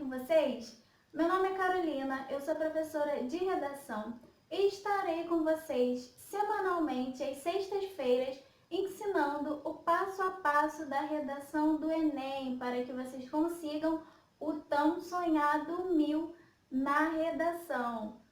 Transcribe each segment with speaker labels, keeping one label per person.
Speaker 1: com vocês? Meu nome é Carolina, eu sou professora de redação e estarei com vocês semanalmente às sextas-feiras ensinando o passo a passo da redação do Enem para que vocês consigam o tão sonhado 1000 na redação.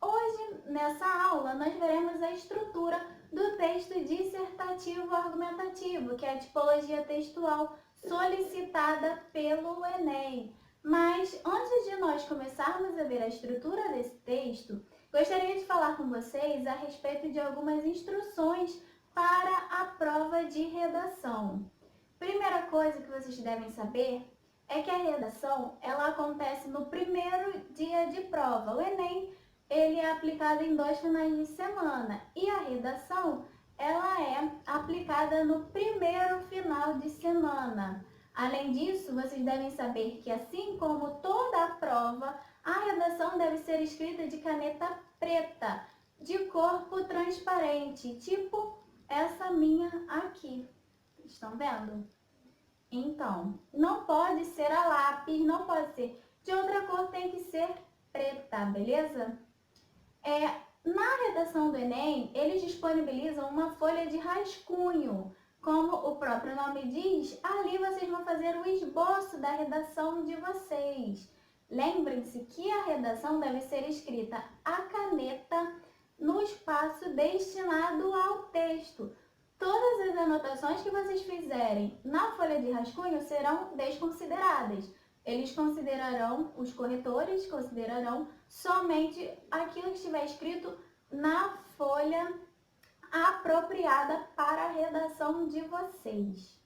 Speaker 1: Hoje, nessa aula, nós veremos a estrutura do texto dissertativo argumentativo, que é a tipologia textual solicitada pelo Enem. Mas, antes de nós começarmos a ver a estrutura desse texto, gostaria de falar com vocês a respeito de algumas instruções para a prova de redação. Primeira coisa que vocês devem saber é que a redação ela acontece no primeiro dia de prova. O Enem ele é aplicado em 2 finais de semana e a redação ela é aplicada no primeiro final de semana. Além disso, vocês devem saber que assim como toda a prova, a redação deve ser escrita de caneta preta, de corpo transparente, tipo essa minha aqui. Estão vendo? Então, não pode ser a lápis, não pode ser de outra cor, tem que ser preta, beleza? Na redação do Enem, eles disponibilizam uma folha de rascunho. Como o próprio nome diz, ali vocês vão fazer o esboço da redação de vocês. Lembrem-se que a redação deve ser escrita a caneta no espaço destinado ao texto. Todas as anotações que vocês fizerem na folha de rascunho serão desconsideradas. Eles considerarão, os corretores considerarão somente aquilo que estiver escrito na folha apropriada para a redação de vocês.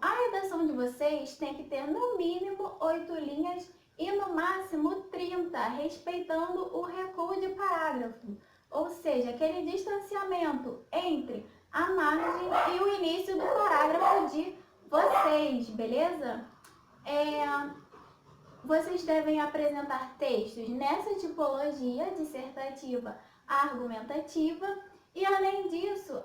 Speaker 1: A redação de vocês tem que ter no mínimo 8 linhas e no máximo 30, respeitando o recuo de parágrafo, ou seja, aquele distanciamento entre a margem e o início do parágrafo de vocês, beleza? Vocês devem apresentar textos nessa tipologia dissertativa argumentativa e, além disso,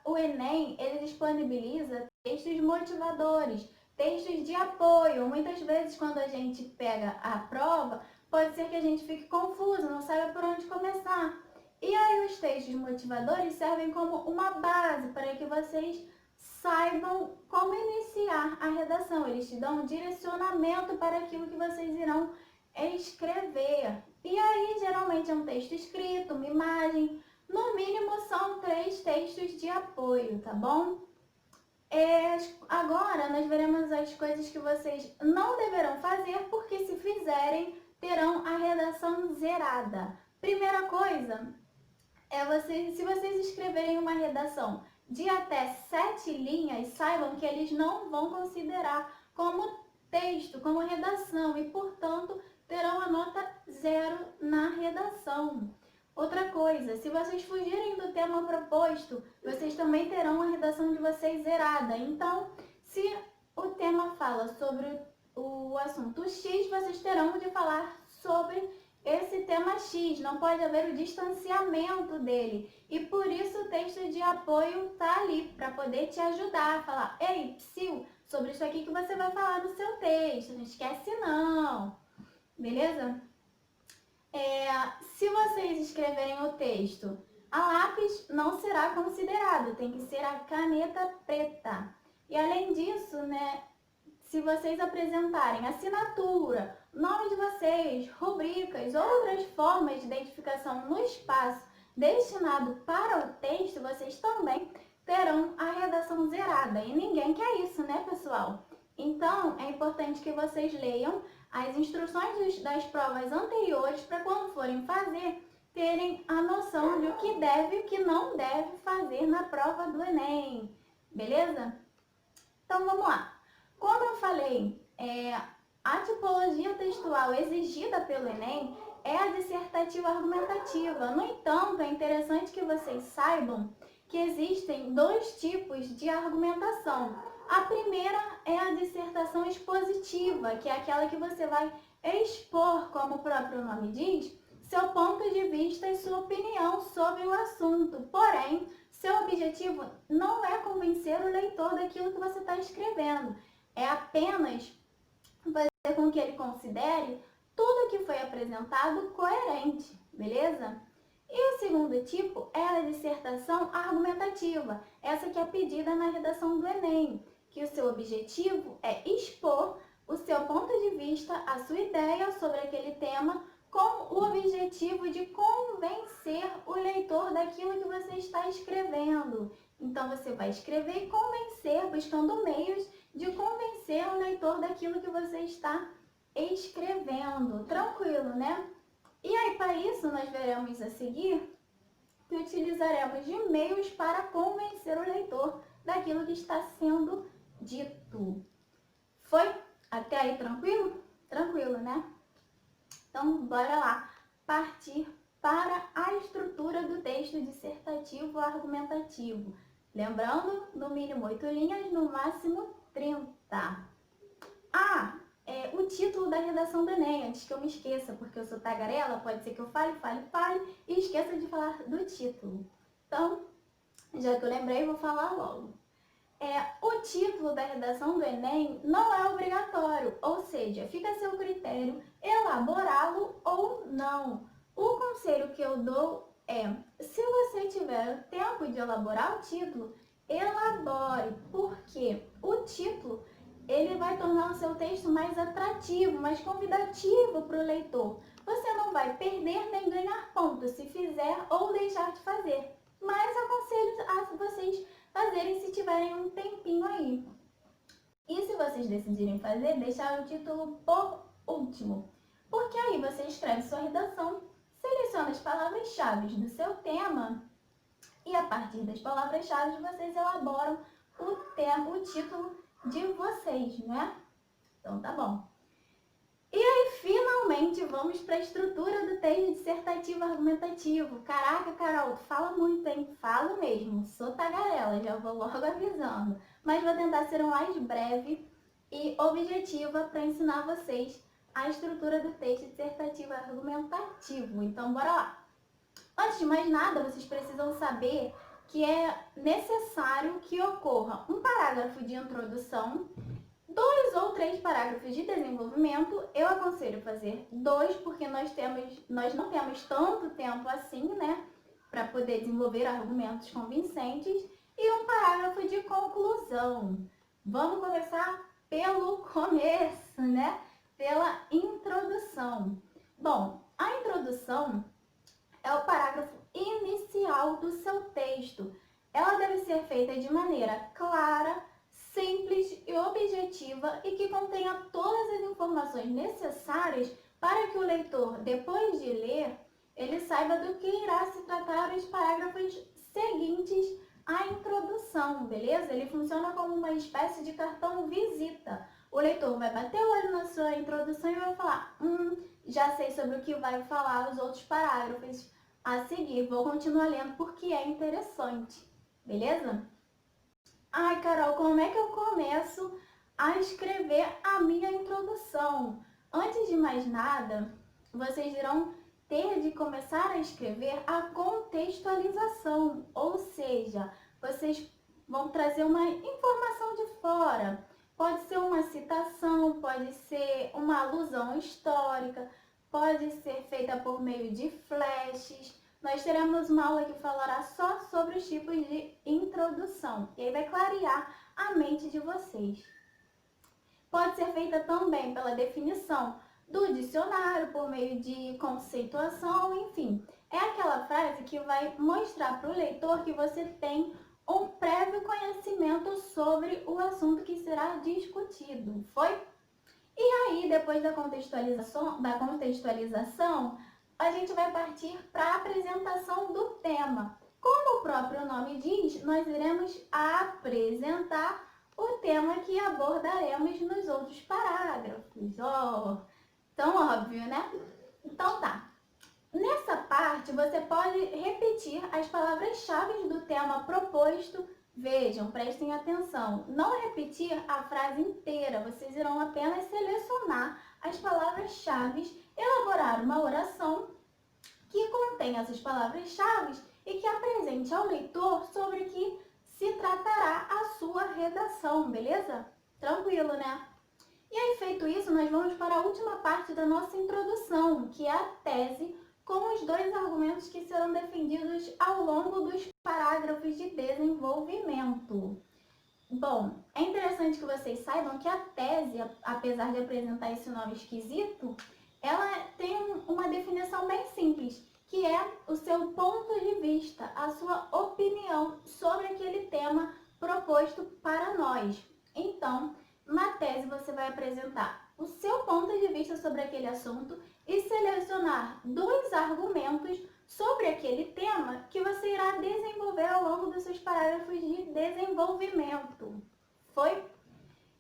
Speaker 1: o Enem ele disponibiliza textos motivadores, textos de apoio. Muitas vezes, quando a gente pega a prova, pode ser que a gente fique confuso, não saiba por onde começar. E aí os textos motivadores servem como uma base para que vocês saibam como iniciar a redação. Eles te dão um direcionamento para aquilo que vocês irão escrever. E aí, geralmente, é um texto escrito, uma imagem. No mínimo, são 3 textos de apoio, tá bom? Agora, nós veremos as coisas que vocês não deverão fazer, porque se fizerem, terão a redação zerada. Primeira coisa, se vocês escreverem uma redação de até 7 linhas, saibam que eles não vão considerar como texto, como redação e, portanto, terão a nota 0 na redação. Outra coisa, se vocês fugirem do tema proposto, vocês também terão a redação de vocês zerada. Então, se o tema fala sobre o assunto X, vocês terão de falar sobre esse tema X, não pode haver o distanciamento dele. E por isso o texto de apoio está ali, para poder te ajudar a falar: ei, psiu, sobre isso aqui que você vai falar no seu texto, não esquece não. Beleza? Se vocês escreverem o texto, a lápis não será considerado, tem que ser a caneta preta. E além disso, se vocês apresentarem assinatura, nome de vocês, rubricas, outras formas de identificação no espaço destinado para o texto, vocês também terão a redação zerada. E ninguém quer isso, né, pessoal? Então, é importante que vocês leiam as instruções das provas anteriores para quando forem fazer, terem a noção de o que deve e o que não deve fazer na prova do Enem. Beleza? Então, vamos lá. Como eu falei, a tipologia textual exigida pelo Enem é a dissertativa argumentativa. No entanto, é interessante que vocês saibam que existem 2 tipos de argumentação. A primeira é a dissertação expositiva, que é aquela que você vai expor, como o próprio nome diz, seu ponto de vista e sua opinião sobre o assunto. Porém, seu objetivo não é convencer o leitor daquilo que você está escrevendo. É apenas com que ele considere tudo que foi apresentado coerente, beleza? E o segundo tipo é a dissertação argumentativa, essa que é pedida na redação do Enem, que o seu objetivo é expor o seu ponto de vista, a sua ideia sobre aquele tema, com o objetivo de convencer o leitor daquilo que você está escrevendo. Então, você vai escrever e convencer, buscando meios de convencer o leitor daquilo que você está escrevendo. Tranquilo, né? E aí, para isso, nós veremos a seguir que utilizaremos de meios para convencer o leitor daquilo que está sendo dito. Foi? Até aí, tranquilo? Tranquilo, né? Então, bora lá partir para a estrutura do texto dissertativo argumentativo. Lembrando, no mínimo 8 linhas, no máximo 30. O título da redação do Enem, antes que eu me esqueça, porque eu sou tagarela, pode ser que eu fale e esqueça de falar do título. Então, já que eu lembrei, vou falar logo. O título da redação do Enem não é obrigatório, ou seja, fica a seu critério elaborá-lo ou não. O conselho que eu dou é, se você tiver tempo de elaborar o título, elabore, porque o título ele vai tornar o seu texto mais atrativo, mais convidativo para o leitor. Você não vai perder nem ganhar pontos se fizer ou deixar de fazer, mas aconselho a vocês fazerem se tiverem um tempinho aí. E se vocês decidirem fazer, deixar o título por último, porque aí você escreve sua redação, seleciona as palavras-chave do seu tema e a partir das palavras-chave vocês elaboram o título de vocês, né? Então tá bom. E aí, finalmente, vamos para a estrutura do texto dissertativo argumentativo. Caraca, Carol, tu fala muito, hein? Falo mesmo, sou tagarela, já vou logo avisando. Mas vou tentar ser o mais breve e objetiva para ensinar vocês a estrutura do texto dissertativo argumentativo. Então, bora lá. Antes de mais nada, vocês precisam saber que é necessário que ocorra um parágrafo de introdução, 2 ou 3 parágrafos de desenvolvimento. Eu aconselho fazer 2, porque nós não temos tanto tempo assim, né, para poder desenvolver argumentos convincentes, e um parágrafo de conclusão. Vamos começar pelo começo, né, pela introdução. Bom, a introdução é o parágrafo inicial do seu texto. Ela deve ser feita de maneira clara, simples e objetiva e que contenha todas as informações necessárias para que o leitor, depois de ler, ele saiba do que irá se tratar os parágrafos seguintes à introdução, beleza? Ele funciona como uma espécie de cartão visita. O leitor vai bater o olho na sua introdução e vai falar, já sei sobre o que vai falar os outros parágrafos a seguir, vou continuar lendo porque é interessante, beleza? Ai, Carol, como é que eu começo a escrever a minha introdução? Antes de mais nada, vocês irão ter de começar a escrever a contextualização, ou seja, vocês vão trazer uma informação de fora. Pode ser uma citação, pode ser uma alusão histórica, pode ser feita por meio de flashes. Nós teremos uma aula que falará só sobre os tipos de introdução, e aí vai clarear a mente de vocês. Pode ser feita também pela definição do dicionário, por meio de conceituação, enfim. É aquela frase que vai mostrar para o leitor que você tem um prévio conhecimento sobre o assunto que será discutido. Foi? E aí, depois da contextualização, a gente vai partir para a apresentação do tema. Como o próprio nome diz, nós iremos apresentar o tema que abordaremos nos outros parágrafos. Tão óbvio, né? Então tá. Nessa parte, você pode repetir as palavras-chave do tema proposto. Vejam, prestem atenção. Não repetir a frase inteira, vocês irão apenas selecionar as palavras-chave, elaborar uma oração que contém essas palavras-chave e que apresente ao leitor sobre o que se tratará a sua redação, beleza? Tranquilo, né? E aí, feito isso, nós vamos para a última parte da nossa introdução, que é a tese, com os dois argumentos que serão defendidos ao longo dos parágrafos de desenvolvimento. Bom, é interessante que vocês saibam que a tese, apesar de apresentar esse nome esquisito, ela tem uma definição bem simples, que é o seu ponto de vista, a sua opinião sobre aquele tema proposto para nós. Então, na tese você vai apresentar o seu ponto de vista sobre aquele assunto e selecionar dois argumentos sobre aquele tema que você irá desenvolver ao longo dos seus parágrafos de desenvolvimento. Foi?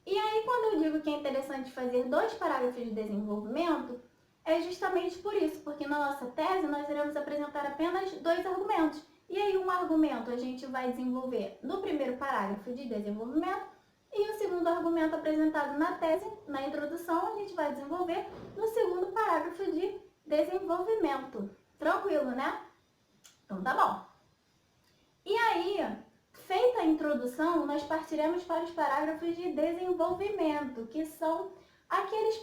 Speaker 1: E aí, quando eu digo que é interessante fazer 2 parágrafos de desenvolvimento, é justamente por isso, porque na nossa tese nós iremos apresentar apenas 2 argumentos. E aí, um argumento a gente vai desenvolver no primeiro parágrafo de desenvolvimento e o segundo argumento apresentado na tese, na introdução, a gente vai desenvolver no segundo parágrafo de desenvolvimento. Tranquilo, né? Então tá bom. E aí, feita a introdução, nós partiremos para os parágrafos de desenvolvimento, que são aqueles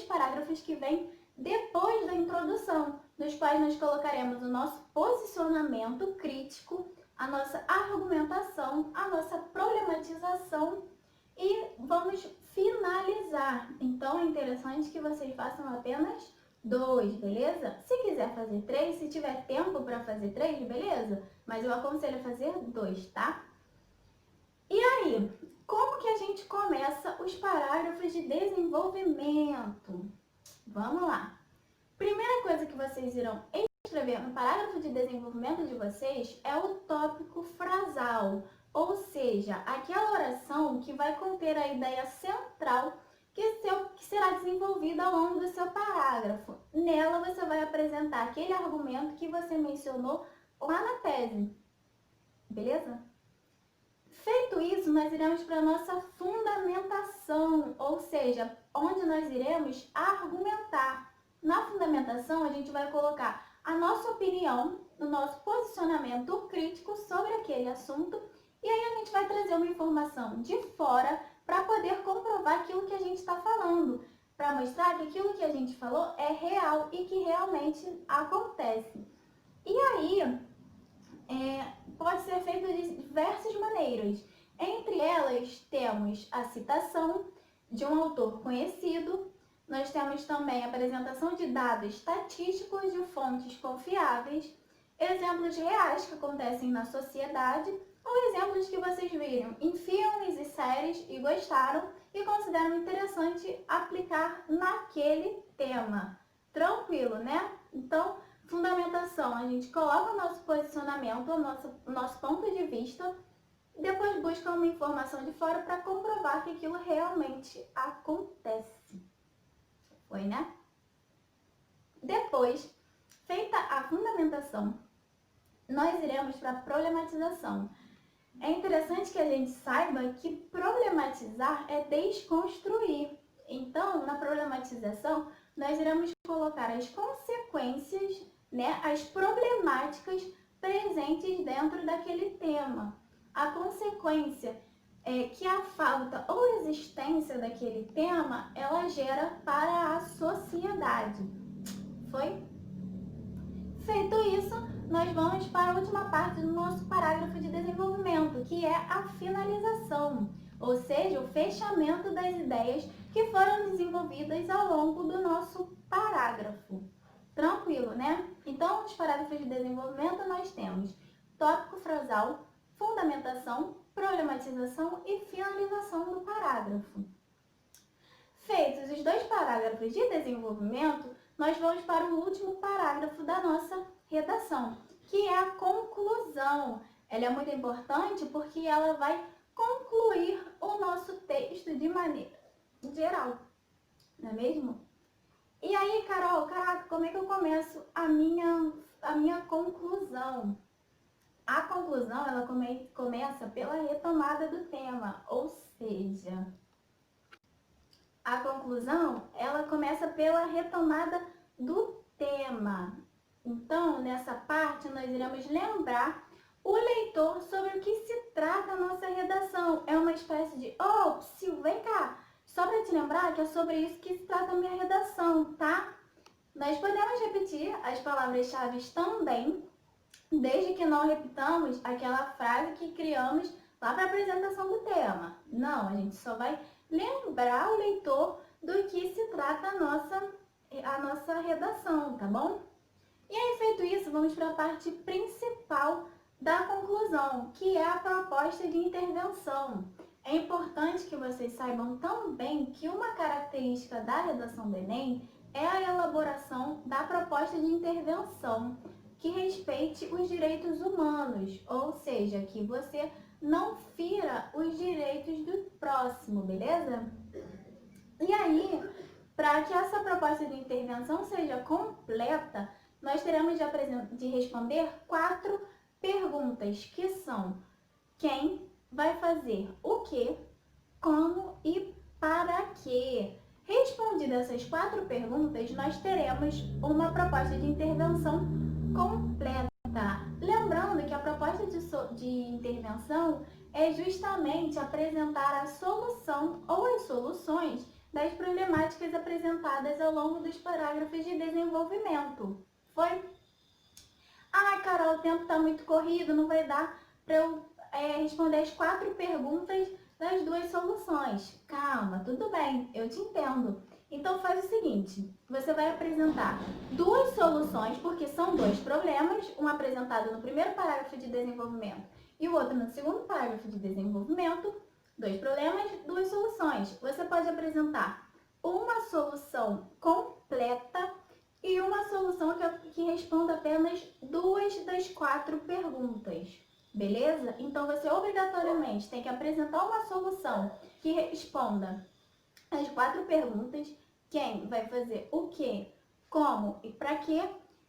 Speaker 1: parágrafos que vêm depois da introdução, nos quais nós colocaremos o nosso posicionamento crítico, a nossa argumentação, a nossa problematização e vamos finalizar. Então, é interessante que vocês façam apenas 2, beleza? Se quiser fazer 3, se tiver tempo para fazer 3, beleza? Mas eu aconselho a fazer 2, tá? E aí, como que a gente começa os parágrafos de desenvolvimento? Vamos lá. Primeira coisa que vocês irão escrever no parágrafo de desenvolvimento de vocês é o tópico frasal, ou seja, aquela oração que vai conter a ideia central que será desenvolvida ao longo do seu parágrafo. Nela você vai apresentar aquele argumento que você mencionou lá na tese, beleza? Feito isso, nós iremos para a nossa fundamentação, ou seja, onde nós iremos argumentar. Na fundamentação, a gente vai colocar a nossa opinião, o nosso posicionamento crítico sobre aquele assunto, e aí a gente vai trazer uma informação de fora para poder comprovar aquilo que a gente está falando, para mostrar que aquilo que a gente falou é real e que realmente acontece. E aí, pode ser feito de diversas maneiras. Entre elas, temos a citação de um autor conhecido, nós temos também a apresentação de dados estatísticos de fontes confiáveis, exemplos reais que acontecem na sociedade, ou exemplos que vocês viram em filmes e séries e gostaram e consideram interessante aplicar naquele tema. Tranquilo, né? Então, fundamentação, a gente coloca o nosso posicionamento, o nosso ponto de vista, depois busca uma informação de fora para comprovar que aquilo realmente acontece. Foi, né? Depois, feita a fundamentação, nós iremos para a problematização. É interessante que a gente saiba que problematizar é desconstruir. Então, na problematização, nós iremos colocar as consequências, né, as problemáticas presentes dentro daquele tema. A consequência é que a falta ou existência daquele tema, ela gera para a sociedade. Foi? Feito isso, nós vamos para a última parte do nosso parágrafo de desenvolvimento, que é a finalização, ou seja, o fechamento das ideias que foram desenvolvidas ao longo do nosso parágrafo. Tranquilo, né? Então, nos parágrafos de desenvolvimento, nós temos tópico frasal, fundamentação, problematização e finalização do parágrafo. Feitos os 2 parágrafos de desenvolvimento, nós vamos para o último parágrafo da nossa redação, que é a conclusão. Ela é muito importante porque ela vai concluir o nosso texto de maneira geral, não é mesmo? E aí, Carol, caraca, como é que eu começo a minha conclusão? A conclusão, ela começa pela retomada do tema, ou seja, a conclusão, ela começa pela retomada do tema. Então, nessa parte, nós iremos lembrar o leitor sobre o que se trata a nossa redação. É uma espécie de, Psyu, vem cá, Só para te lembrar que é sobre isso que se trata a minha redação, tá? Nós podemos repetir as palavras-chave também, desde que não repitamos aquela frase que criamos lá para a apresentação do tema. Não, a gente só vai lembrar o leitor do que se trata a nossa redação, tá bom? E aí, feito isso, vamos para a parte principal da conclusão, que é a proposta de intervenção. É importante que vocês saibam também que uma característica da redação do Enem é a elaboração da proposta de intervenção que respeite os direitos humanos, ou seja, que você não fira os direitos do próximo, beleza? E aí, para que essa proposta de intervenção seja completa, nós teremos de responder 4 perguntas, que são: quem vai fazer o que, como e para quê? Respondidas essas 4 perguntas, nós teremos uma proposta de intervenção completa. Lembrando que a proposta de intervenção é justamente apresentar a solução ou as soluções das problemáticas apresentadas ao longo dos parágrafos de desenvolvimento. Foi? Ah, Carol, o tempo está muito corrido, não vai dar para eu responder as 4 perguntas das 2 soluções. Calma, tudo bem, eu te entendo. Então faz o seguinte, você vai apresentar 2 soluções, porque são 2 problemas, um apresentado no primeiro parágrafo de desenvolvimento e o outro no segundo parágrafo de desenvolvimento. 2 problemas, 2 soluções. Você pode apresentar uma solução completa e uma solução que responda apenas 2 das 4 perguntas, beleza? Então, você obrigatoriamente tem que apresentar uma solução que responda as 4 perguntas: quem vai fazer o que, como e para quê.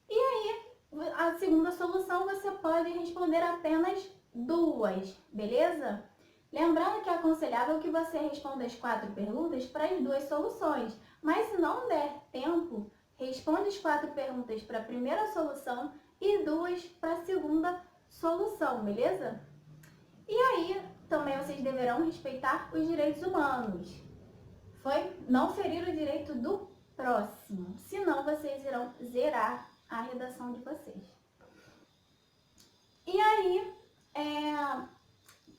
Speaker 1: E aí, a segunda solução você pode responder apenas 2, beleza? Lembrando que é aconselhável que você responda as 4 perguntas para as 2 soluções, mas se não der tempo, responde as 4 perguntas para a primeira solução e 2 para a segunda solução, beleza? E aí, também vocês deverão respeitar os direitos humanos. Foi? Não ferir o direito do próximo, senão vocês irão zerar a redação de vocês. E aí,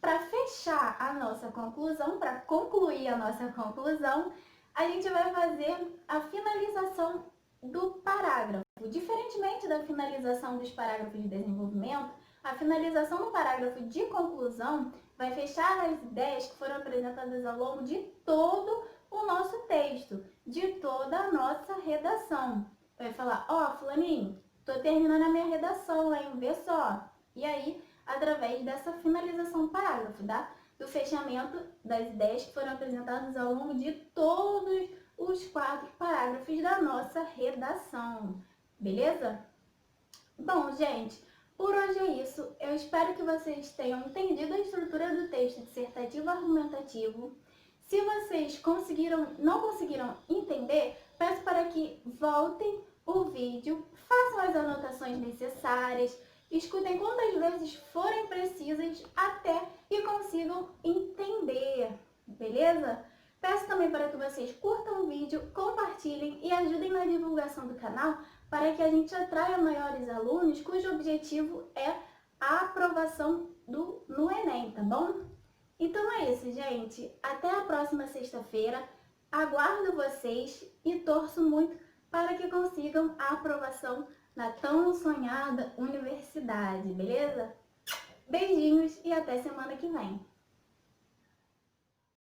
Speaker 1: para fechar a nossa conclusão, para concluir a nossa conclusão, a gente vai fazer a finalização do parágrafo. Diferentemente da finalização dos parágrafos de desenvolvimento, a finalização do parágrafo de conclusão vai fechar as ideias que foram apresentadas ao longo de todo o nosso texto, de toda a nossa redação. Vai falar: ó, fulaninho, tô terminando a minha redação, hein? Vê só. E aí, através dessa finalização do parágrafo, tá? Do fechamento das ideias que foram apresentadas ao longo de todos os 4 parágrafos da nossa redação, beleza? Bom, gente, por hoje é isso. Eu espero que vocês tenham entendido a estrutura do texto dissertativo argumentativo. Se vocês não conseguiram entender, peço para que voltem o vídeo, façam as anotações necessárias, escutem quantas vezes forem precisas até que consigam entender, beleza? Peço também para que vocês curtam o vídeo, compartilhem e ajudem na divulgação do canal para que a gente atraia maiores alunos cujo objetivo é a aprovação no Enem, tá bom? Então é isso, gente. Até a próxima sexta-feira. Aguardo vocês e torço muito para que consigam a aprovação na tão sonhada universidade, beleza? Beijinhos e até semana que vem.